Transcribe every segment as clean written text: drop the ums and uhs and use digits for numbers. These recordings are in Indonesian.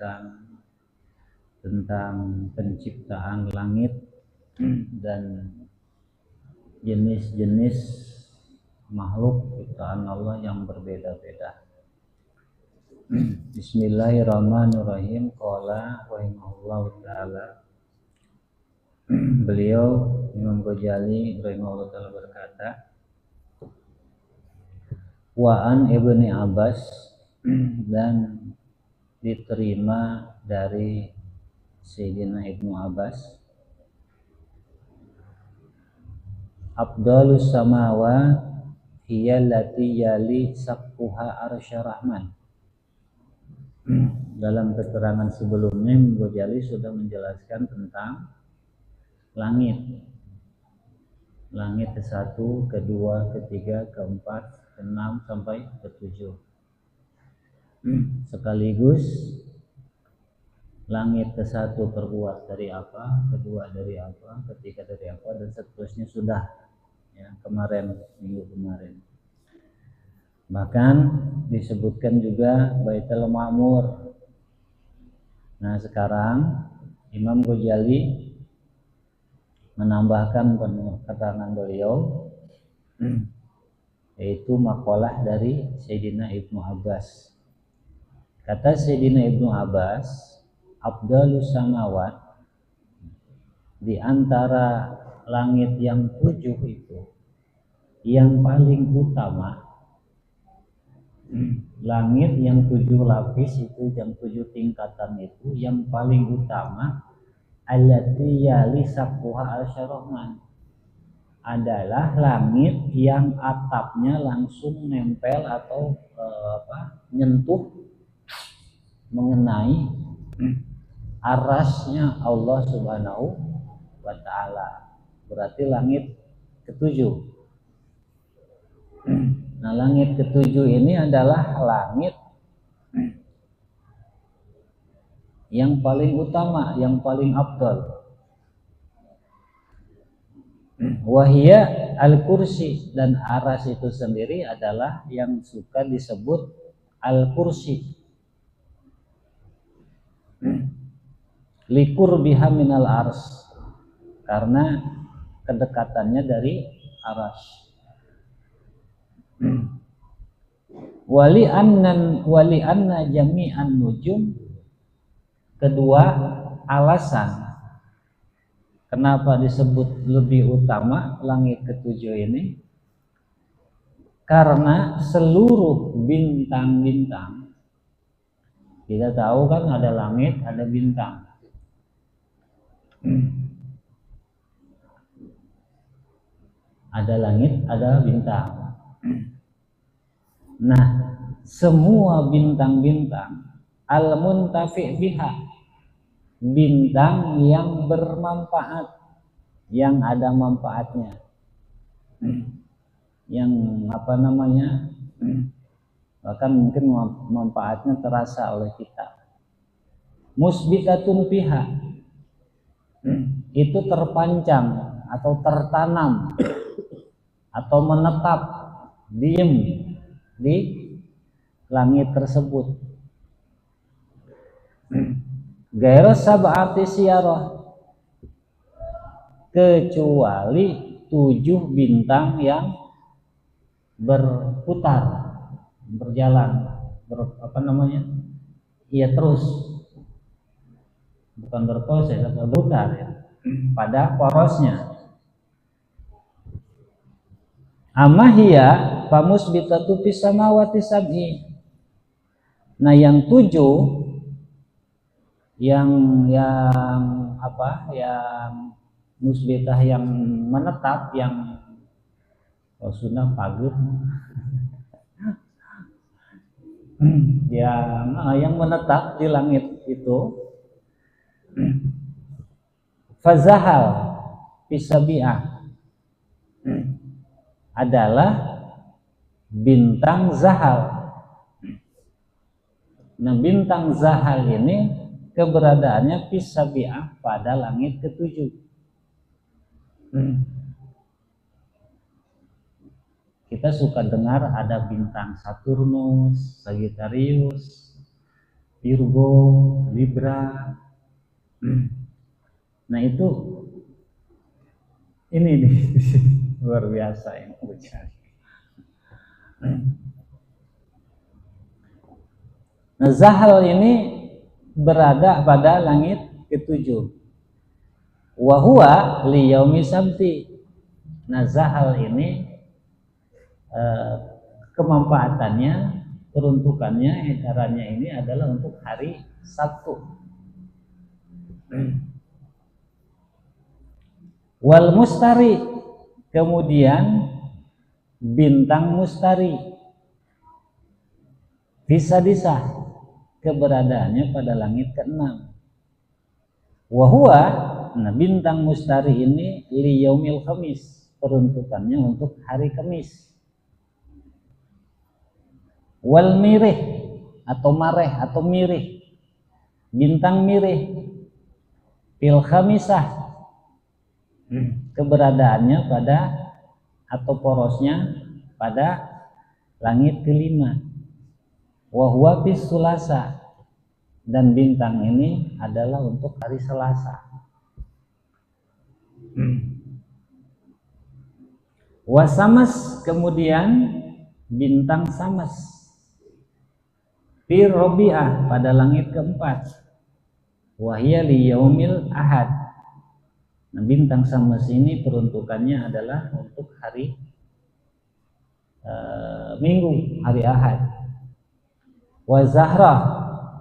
menjelaskan tentang penciptaan langit dan jenis-jenis makhluk ciptaan Allah yang berbeda-beda. Bismillahirrahmanirrahim. Qala rahimahullahu ta'ala. Beliau Imam Ghazali rahimahullahu ta'ala berkata, wa an Ibni Abbas, dan diterima dari Sayyidina Ibnu Abbas, afdalus samawat hiya allati yali saqfuha arsy rahman. Dalam keterangan sebelumnya Ghazali sudah menjelaskan tentang langit ke-1, ke-2, ke-3, ke-4, ke-6 sampai ke-7. Sekaligus langit ke-1 terbuat dari apa, kedua dari apa, ketiga dari apa, dan seterusnya sudah ya minggu kemarin. Bahkan disebutkan juga Baitul Ma'mur. Nah, sekarang Imam Ghazali menambahkan keterangan beliau, yaitu makalah dari Sayyidina Ibnu Abbas. Kata Sayyidina Ibnu Abbas, afdalus samawat, di antara langit yang 7 itu, yang paling utama, langit yang 7 lapis itu, yang 7 tingkatan itu, yang paling utama allati yali saqfuha arsy rahman, adalah langit yang atapnya langsung nempel atau nyentuh mengenai arasnya Allah Subhanahu wa ta'ala. Berarti langit ke-7. Nah, langit ke-7 ini adalah langit yang paling utama, yang paling afdal. Wahia al-kursi, dan aras itu sendiri adalah yang suka disebut al-kursi. Likur biha minal ars, karena kedekatannya dari aras. Wali anna jami'an nujum, kedua alasan kenapa disebut lebih utama langit ke-7 ini, karena seluruh bintang-bintang, kita tahu kan ada langit, ada bintang. Ada langit, ada bintang. Nah, semua bintang-bintang al-muntafi' biha, bintang yang bermanfaat, yang ada manfaatnya, yang bahkan mungkin manfaatnya terasa oleh kita. Musbitatun biha, itu terpancang atau tertanam atau menetap, diem di langit tersebut. Gairah sab'ati siyarah, kecuali 7 bintang yang berputar, berjalan, terus, bukan berproses atau berputar ya, pada porosnya. Amahia famusbitatu fis samawati sab'i. Nah, yang 7 yang musbitah, yang menetap, yang sunnah pagut yang menetap di langit itu, fazahal fisabi'ah, adalah bintang zahal. Nah, bintang zahal ini keberadaannya fisabi'ah pada langit ke-7. Kita suka dengar ada bintang Saturnus, Sagittarius, Virgo, Libra. Nah itu ini nih luar biasa yang terjadi. Nah, Zahal ini berada pada langit ketujuh. Wahwa liyaumi sabti. Nah, Zahal ini kemanfaatannya, peruntukannya, edarannya ini adalah untuk hari Sabtu. Wal mustari, kemudian bintang mustari bisa keberadaannya pada langit ke-6. Wahwa, nah bintang mustari ini liyaumil khamis, peruntukannya untuk hari Kamis. Wal mirih atau mareh atau mirih, bintang mirih fil khamisah, keberadaannya pada atau porosnya pada langit ke-5. Wahwa bis sulasa, dan bintang ini adalah untuk hari Selasa. Wasamas, kemudian bintang samas fi Robiah, pada langit ke-4. Wahya li yaumil ahad. Nah, bintang samas ini peruntukannya adalah untuk hari Minggu, hari Ahad. Wa Zahrah,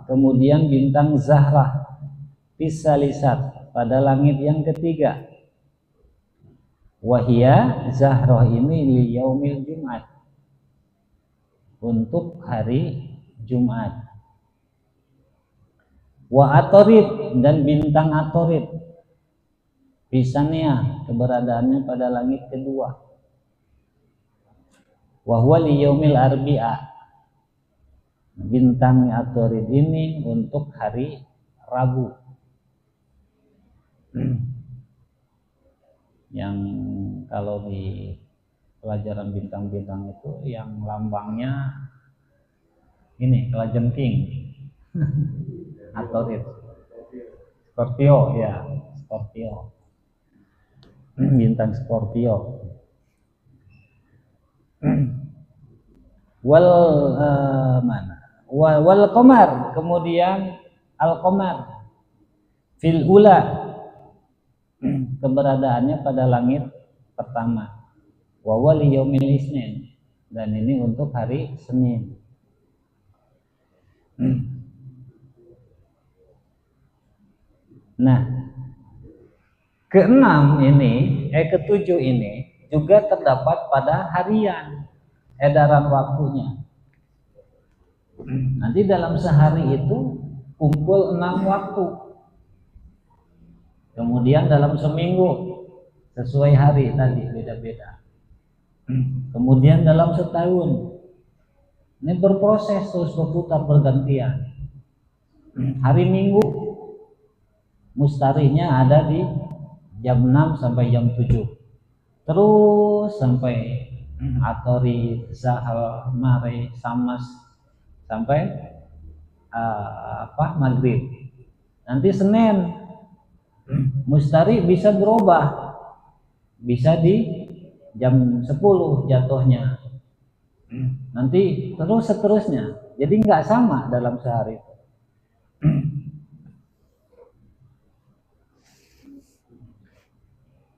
kemudian bintang Zahrah Fisalisat, pada langit yang ketiga. Wahia, Zahrah ini li yaumil Jumat, untuk hari Jumat. Wa Atorid, dan bintang Atorid Pisania, keberadaannya pada langit kedua. Wa huwa li yaumil Arbi'a, bintang Atorid ini untuk hari Rabu. Yang kalau di pelajaran bintang-bintang itu yang lambangnya ini kelajengking. Atorid, Scorpio, ya, Scorpio, bintang Scorpio. Wal qamar, kemudian al qamar fil ula, keberadaannya pada langit pertama. Wa wal yaumil isnin, dan ini untuk hari Senin. Nah, ke-6 ini, ke-7 ini juga terdapat pada harian edaran waktunya. Nanti dalam sehari itu kumpul 6 waktu. Kemudian dalam seminggu sesuai hari tadi beda-beda. Kemudian dalam setahun ini berproses terus berputar bergantian. Hari Minggu mustarinya ada di jam 6 sampai jam 7. Terus sampai Atorid, Zahal, Mare, Samas sampai maghrib. Nanti Senin mustari bisa berubah, bisa di jam 10 jatuhnya. Nanti terus seterusnya. Jadi nggak sama dalam sehari itu.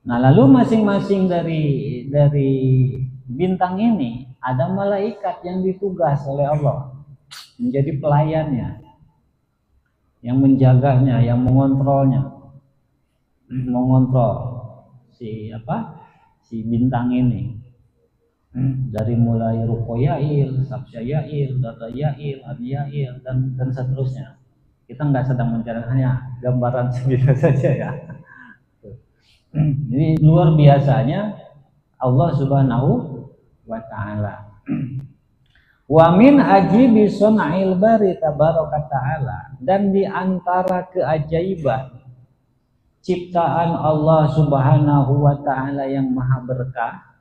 Nah, lalu masing-masing dari bintang ini ada malaikat yang ditugas oleh Allah menjadi pelayannya, yang menjaganya, yang mengontrolnya, mengontrol si bintang ini, dari mulai Ruqyail, Sabsyail, Datayail, Adiyail, dan seterusnya. Kita nggak sedang mencari, hanya gambaran biasa saja ya. Jadi luar biasanya Allah Subhanahu wa ta'ala. Wa min ajibi sun'il bari tabaraka ta'ala, dan di antara keajaiban ciptaan Allah Subhanahu wa ta'ala yang maha berkah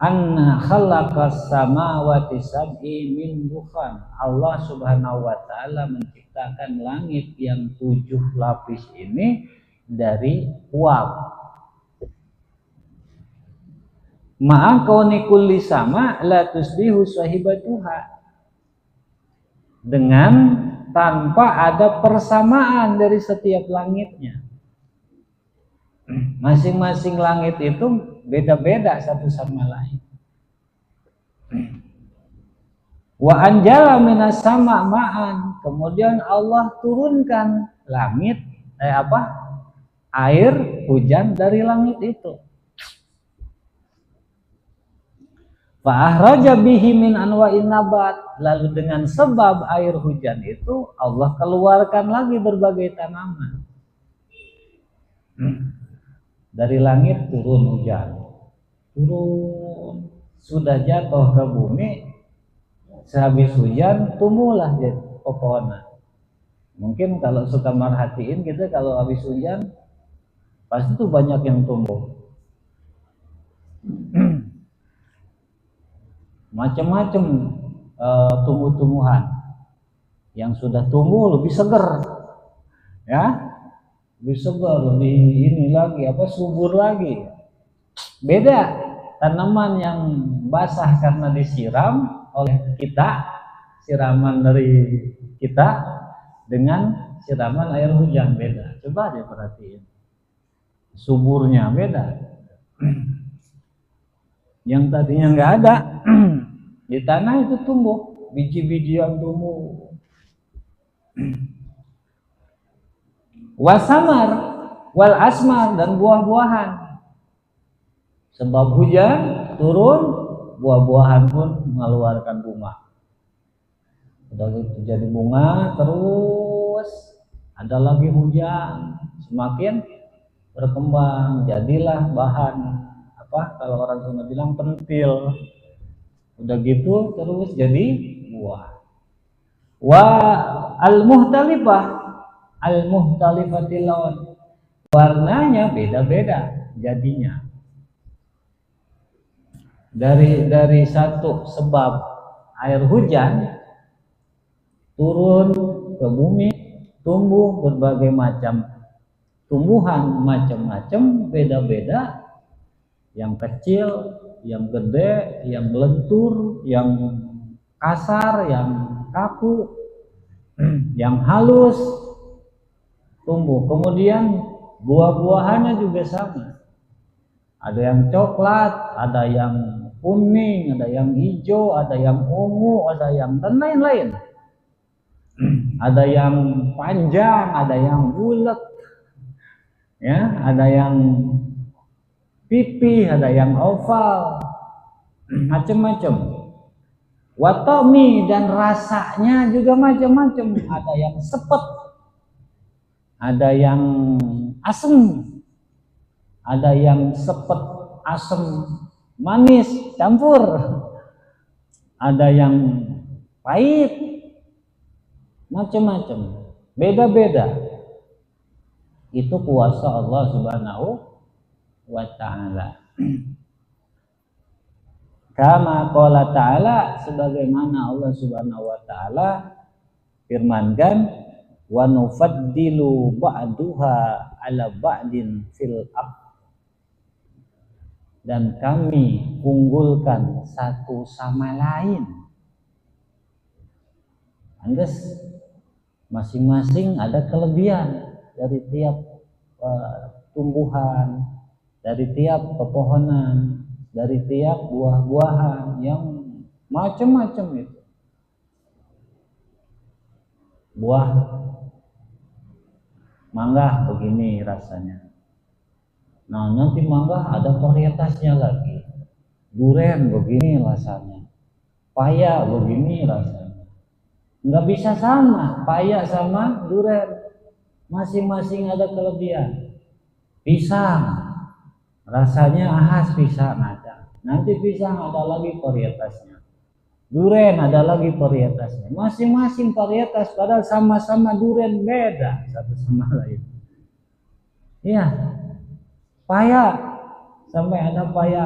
anna khalaqas samawati sab'i min dukhan. Allah Subhanahu wa taala menciptakan langit yang 7 lapis ini dari uap. Ma'a kauni kulli sama la tusbihu sahibatuha, dengan tanpa ada persamaan dari setiap langitnya. Masing-masing langit itu beda-beda satu sama lain. Wa anjala minas sama ma'an, kemudian Allah turunkan langit air hujan dari langit itu. Fa'ahraja bihi min anwa'in nabat, lalu dengan sebab air hujan itu Allah keluarkan lagi berbagai tanaman. Dari langit turun hujan, turun, sudah jatuh ke bumi, sehabis hujan tumbuhlah jadi pepohonan. Mungkin kalau suka merhatiin kita, kalau habis hujan pasti tuh banyak yang tumbuh. Macam-macam tumbuh-tumbuhan yang sudah tumbuh lebih segar, ya, lebih segar, lebih ini lagi subur lagi. Beda tanaman yang basah karena disiram oleh kita, siraman dari kita, dengan siraman air hujan beda. Coba deh perhatiin, suburnya beda. Yang tadinya nggak ada di tanah itu tumbuh, biji-bijian tumbuh. Wasamar wal asmar, dan buah-buahan. Sebab hujan turun, buah-buahan pun mengeluarkan bunga. Udah jadi bunga, terus ada lagi hujan, semakin berkembang, jadilah bahan kalau orang Sunda bilang pentil. Udah gitu terus jadi buah. Wa al-muhtalifatil lawn, warnanya beda-beda jadinya. Dari satu sebab air hujan turun ke bumi, tumbuh berbagai macam tumbuhan, macam-macam, beda-beda. Yang kecil, yang gede, yang lentur, yang kasar, yang kaku, yang halus, tumbuh. Kemudian buah-buahannya juga sama. Ada yang coklat, ada yang kuning, ada yang hijau, ada yang ungu, ada yang dan lain-lain. Ada yang panjang, ada yang bulat, ya, ada yang pipi, ada yang oval, macam-macam. Watomi, dan rasanya juga macam-macam. Ada yang sepet, ada yang asam, ada yang sepet, asam, manis, campur. Ada yang pahit, macam-macam, beda-beda. Itu kuasa Allah Subhanahu wa ta'ala. Kama qala ta'ala, sebagaimana Allah Subhanahu wa ta'ala firmankan, wa nufaddilu ba'duha ala ba'din fil ard, dan kami unggulkan satu sama lain. Andes masing-masing ada kelebihan dari tiap tumbuhan, dari tiap pepohonan, dari tiap buah-buahan yang macam-macam itu. Buah mangga begini rasanya. Nah, nanti mangga ada varietasnya lagi. Duren begini rasanya. Paya begini rasanya. Nggak bisa sama paya sama duren. Masing-masing ada kelebihan. Pisang rasanya khas pisang ada. Nanti pisang ada lagi varietasnya. Duren ada lagi varietasnya. Masing-masing varietas padahal sama-sama duren, beda satu sama lain. Iya. Paya sampai ada paya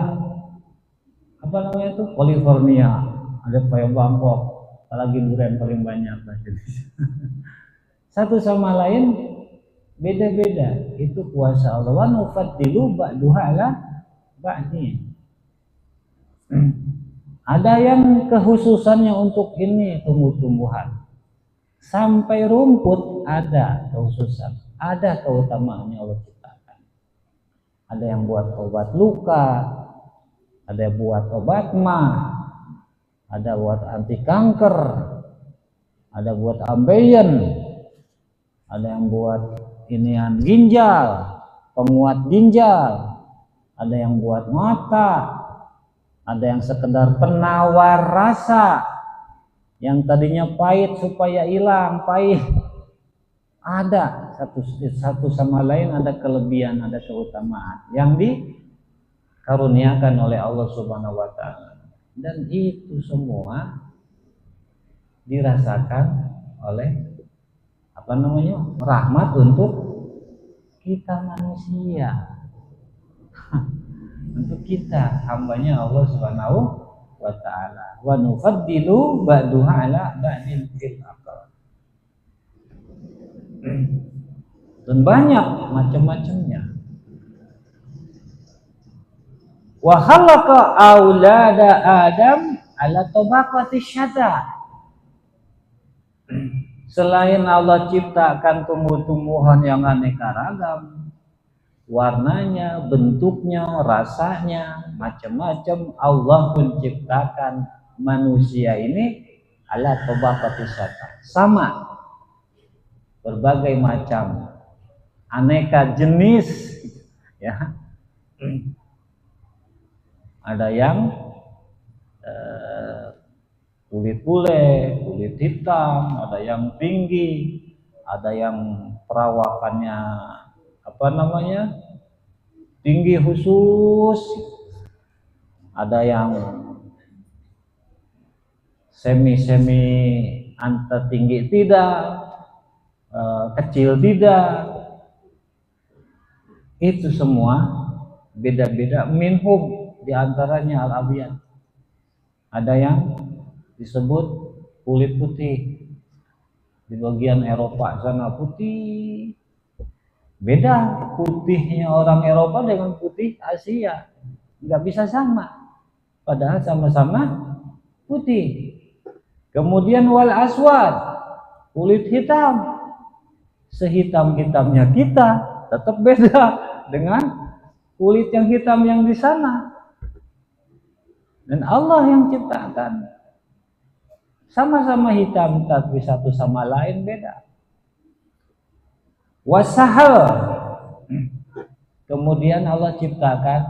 apa namanya itu, California, ada kayak Bangkok, apalagi durian paling banyak lah. Satu sama lain beda-beda, itu kuasa Allah. Wa nufaddilu ba'duha ala ba'din. Ada yang kekhususannya untuk ini tumbuh-tumbuhan. Sampai rumput ada kekhususan, ada keutamaannya Allah ciptakan. Ada yang buat obat luka, ada yang buat obat mah, ada buat anti kanker, ada buat ambeien, ada yang buat inian ginjal, penguat ginjal, ada yang buat mata, ada yang sekedar penawar rasa, yang tadinya pahit supaya hilang pahit. Ada satu sama lain, ada kelebihan, ada keutamaan yang dikaruniakan oleh Allah Subhanahu wa taala. Dan itu semua dirasakan oleh rahmat untuk kita manusia. Untuk kita hambanya Allah Subhanahu wa taala. Wa nufaddilu ba'duha ala ba'din fil aqal. Dan banyak macam-macamnya. Wa khalaqa aulada Adam ala tabaqati syata. Selain Allah ciptakan tumbuh-tumbuhan yang aneka ragam, warnanya, bentuknya, rasanya, macam-macam, Allah menciptakan manusia ini ala tabaqati syata. Sama, berbagai macam, aneka jenis, ya. Ada yang kulit bule, kulit hitam, ada yang tinggi, ada yang perawakannya tinggi khusus, ada yang semi antara tinggi tidak, kecil tidak. Itu semua beda-beda. Minhum diantaranya al-abyad, ada yang disebut kulit putih, di bagian Eropa sana putih. Beda putihnya orang Eropa dengan putih Asia, nggak bisa sama, padahal sama-sama putih. Kemudian wal aswad, kulit hitam, sehitam-hitamnya kita tetap beda dengan kulit yang hitam yang di sana. Dan Allah yang ciptakan, sama-sama hitam tapi satu sama lain beda. Wasahal, kemudian Allah ciptakan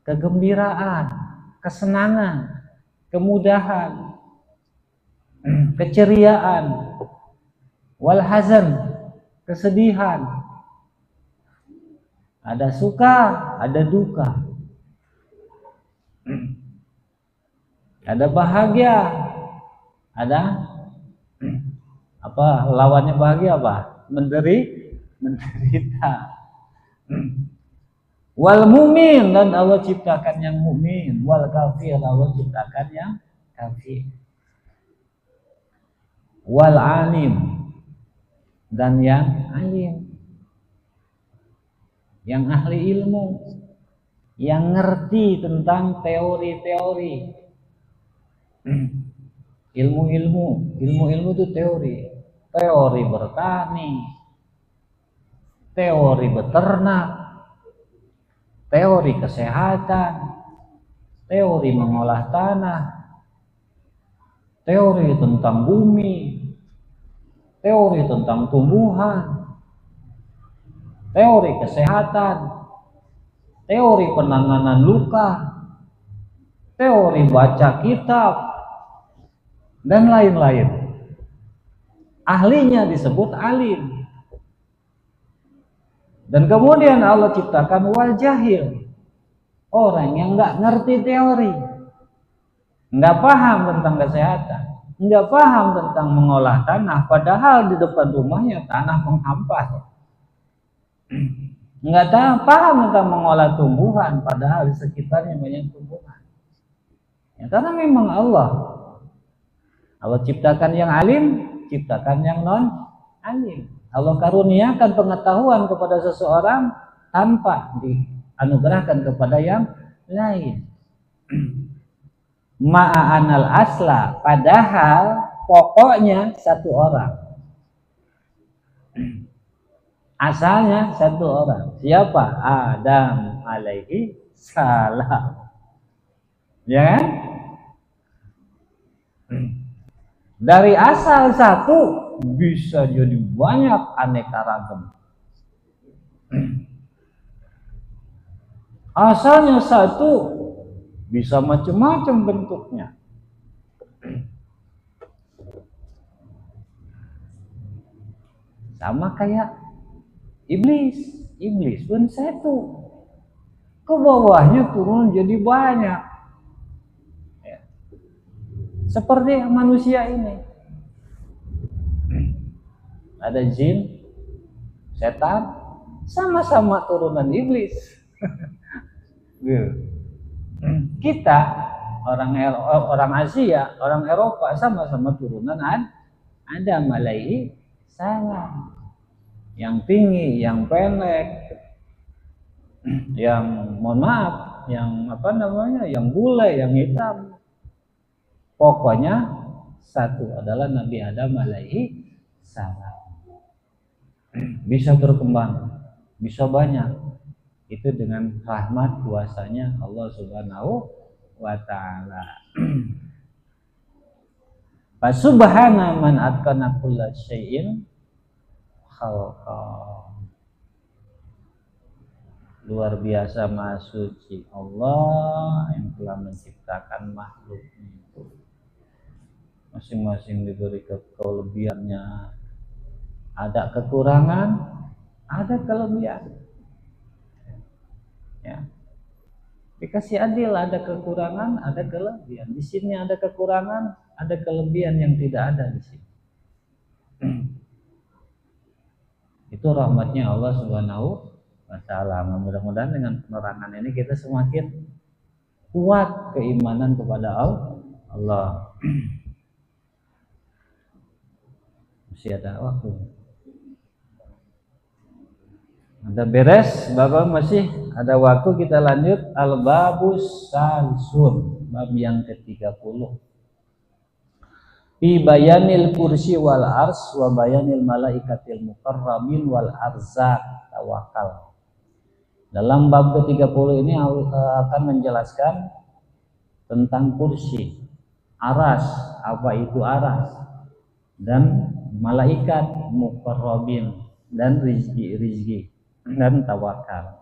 kegembiraan, kesenangan, kemudahan, keceriaan. Walhazan, kesedihan. Ada suka, ada duka. Ada bahagia, ada lawannya bahagia apa? Menderita. Wal mumin, dan Allah ciptakan yang mumin. Wal kafir, Allah ciptakan yang kafir. Wal alim, dan yang alim, yang ahli ilmu, yang ngerti tentang teori-teori. Ilmu-ilmu itu teori bertani, teori beternak, teori kesehatan, teori mengolah tanah, teori tentang bumi, teori tentang tumbuhan, teori kesehatan, teori penanganan luka, teori baca kitab, dan lain-lain. Ahlinya disebut alim. Dan kemudian Allah ciptakan wal jahil, orang yang nggak ngerti teori, nggak paham tentang kesehatan, nggak paham tentang mengolah tanah, padahal di depan rumahnya tanah menghampas. Nggak paham tentang mengolah tumbuhan, padahal di sekitarnya banyak tumbuhan. Ya, karena memang Allah ciptakan yang alim, ciptakan yang non alim. Allah karuniakan pengetahuan kepada seseorang tanpa dianugerahkan kepada yang lain. Ma'anal asla, padahal pokoknya satu orang. Asalnya satu orang. Siapa? Adam alaihi salam. Ya kan? Dari asal satu bisa jadi banyak aneka ragam. Asalnya satu bisa macam-macam bentuknya. Sama kayak iblis pun satu. Ke bawahnya turun jadi banyak. Ya. Seperti manusia ini. Ada jin, setan, sama-sama turunan iblis. Kita orang Asia, orang Eropa sama-sama turunan Adam alaihi salam. Yang tinggi, yang pendek, yang mohon maaf, yang yang bule, yang hitam. Pokoknya satu adalah Nabi Adam alaihi salam. Bisa berkembang, bisa banyak. Itu dengan rahmat kuasanya Allah Subhanahu wa ta'ala. Fa subhana man atqana kulla syai'in khalqa. Luar biasa maha suci Allah yang telah menciptakan makhluknya itu. Masing-masing diberi kelebihannya. Ada kekurangan, ada kelebihan. Ya. Dikasih adil, ada kekurangan, ada kelebihan. Di sini ada kekurangan, ada kelebihan yang tidak ada di sini. Itu rahmatnya Allah Subhanahu wa ta'ala. Mudah-mudahan dengan penerangan ini kita semakin kuat keimanan kepada Allah. Masih ada waktu. Ada beres, Bapak masih ada waktu, kita lanjut al-babus salisun, bab yang ke-30. Fi bayanil kursi wal ars wa bayanil malaikatil mukarramin wal arzaq tawakal. Dalam bab ke-30 ini akan menjelaskan tentang kursi, aras, apa itu aras, dan malaikat mukarrabin, dan rizki dan tawakal.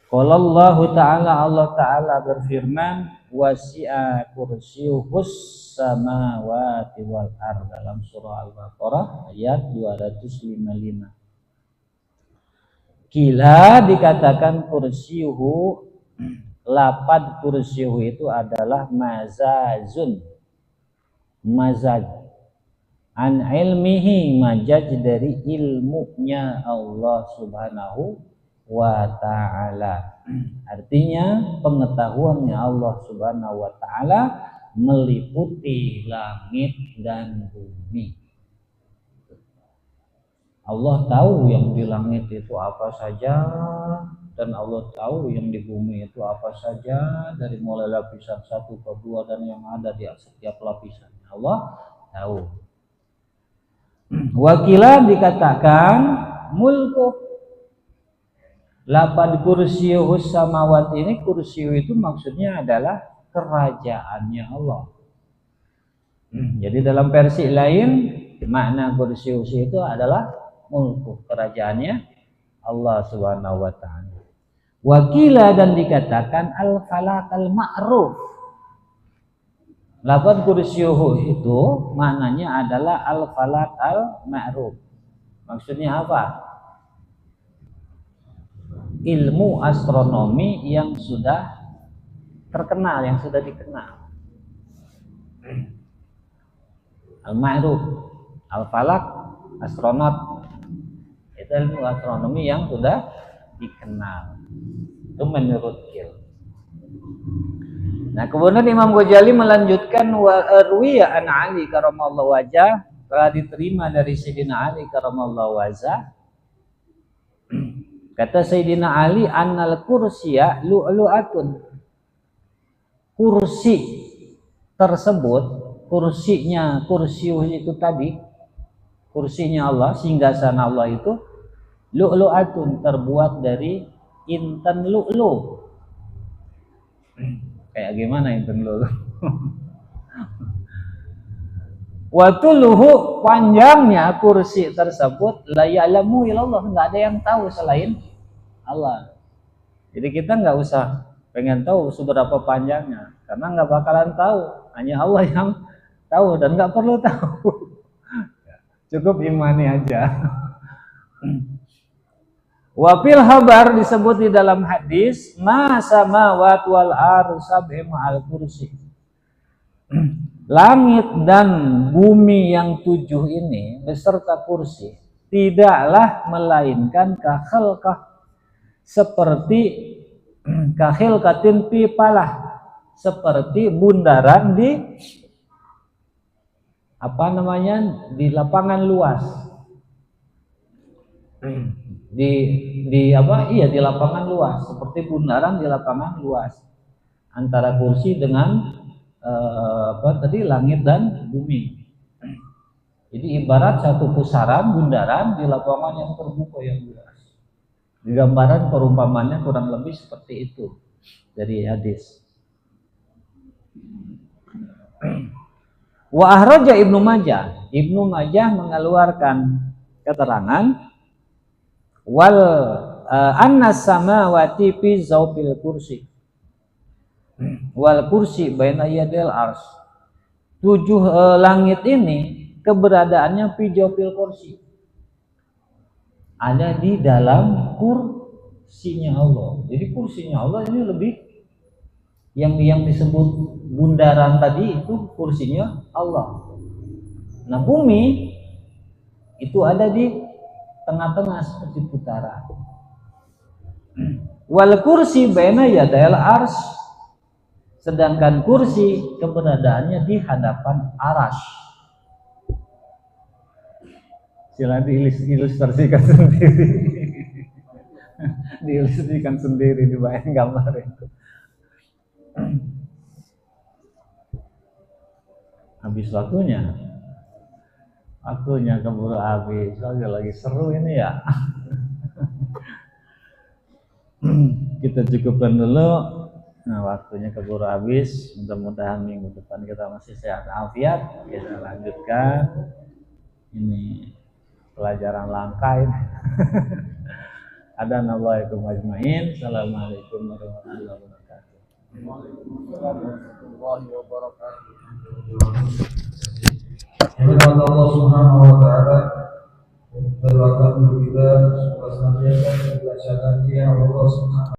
Qala Allah Ta'ala, Allah Ta'ala berfirman, wasi'a kursiyyuhus samawati wal ardh, dalam surah Al-Baqarah ayat 255. Kila dikatakan kursiyyuhu, lapad kursiyyuhu itu adalah mazazun, mazaj, an ilmihi, majaj dari ilmunya Allah Subhanahu wa ta'ala. Artinya pengetahuannya Allah Subhanahu wa ta'ala meliputi langit dan bumi. Allah tahu yang di langit itu apa saja, dan Allah tahu yang di bumi itu apa saja, dari mulai lapisan 1 ke 2 dan yang ada di setiap lapisannya Allah tahu. Wakilah dikatakan mulku, lapad kursiyuhus samawat ini, kursiyu itu maksudnya adalah kerajaannya Allah. Jadi dalam versi lain makna kursiyu itu adalah mulku, kerajaannya Allah Subhanahu wa ta'ala. Wakilah dan dikatakan al-falaq al-ma'ruf. Lafaz kursiyyuhu itu maknanya adalah al-falaq al-ma'ruf. Maksudnya apa? Ilmu astronomi yang sudah terkenal, yang sudah dikenal. Al-ma'ruf, al-falaq, astronot. Itu ilmu astronomi yang sudah dikenal. Itu menurut Kil. Nah, kemudian Imam Ghazali melanjutkan wa ruwiya an Ali karamallahu wajah, telah diterima dari Sayyidina Ali karamallahu wajah. Kata Sayyidina Ali, annal kursiya lu'lu'atun. Kursi tersebut, kursinya, kursi itu tadi, kursinya Allah, singgasana Allah itu lu'lu'atun, terbuat dari intan lu'lu. Kayak gimana intan lu'lu? Watuluhu, panjangnya kursi tersebut la ya'lamu illallah, nggak ada yang tahu selain Allah. Jadi kita nggak usah pengen tahu seberapa panjangnya, karena nggak bakalan tahu, hanya Allah yang tahu dan nggak perlu tahu. Cukup imani aja. Wafil habar disebut di dalam hadis, ma samawat wal ardu sab'i ma'al kursi. Langit dan bumi yang 7 ini beserta kursi tidaklah melainkan kakhalkah, seperti kakhilkatin pipalah, seperti bundaran di apa namanya, di lapangan luas. Di apa? Iya, di lapangan luas, seperti bundaran di lapangan luas antara kursi dengan apa tadi, langit dan bumi. Jadi ibarat satu pusaran bundaran di lapangan yang terbuka yang luas. Di gambaran perumpamannya kurang lebih seperti itu dari hadis. Wa ahraja Ibnu Majah. Ibnu Majah mengeluarkan keterangan wal anna samawati fi zawfil kursi wal kursi baina yadil ars. 7 langit ini keberadaannya fi zawfil kursi, ada di dalam kursinya Allah. Jadi kursinya Allah ini lebih, yang disebut bundaran tadi itu kursinya Allah. Nah, bumi itu ada di tengah-tengah seperti putaran. Wal kursi baina yadil ars, sedangkan kursi keberadaannya di hadapan arasy. Silakan diilustrasikan sendiri. Diilustrasikan sendiri, dibayang gambar itu. Habis waktunya keburu habis. Lagi seru ini ya. Kita cukupkan dulu. Nah, waktunya keburu habis. Mudah-mudahan minggu depan kita masih sehat afiat. Kita lanjutkan. Ini pelajaran langka ini. Adanallahikum ajmain. Assalamualaikum warahmatullahi wabarakatuh. Warahmatullahi wabarakatuh. Allah Subhanahu wa taala berdoakan untuk kita supaya senantiasa kita Allah Subhanahu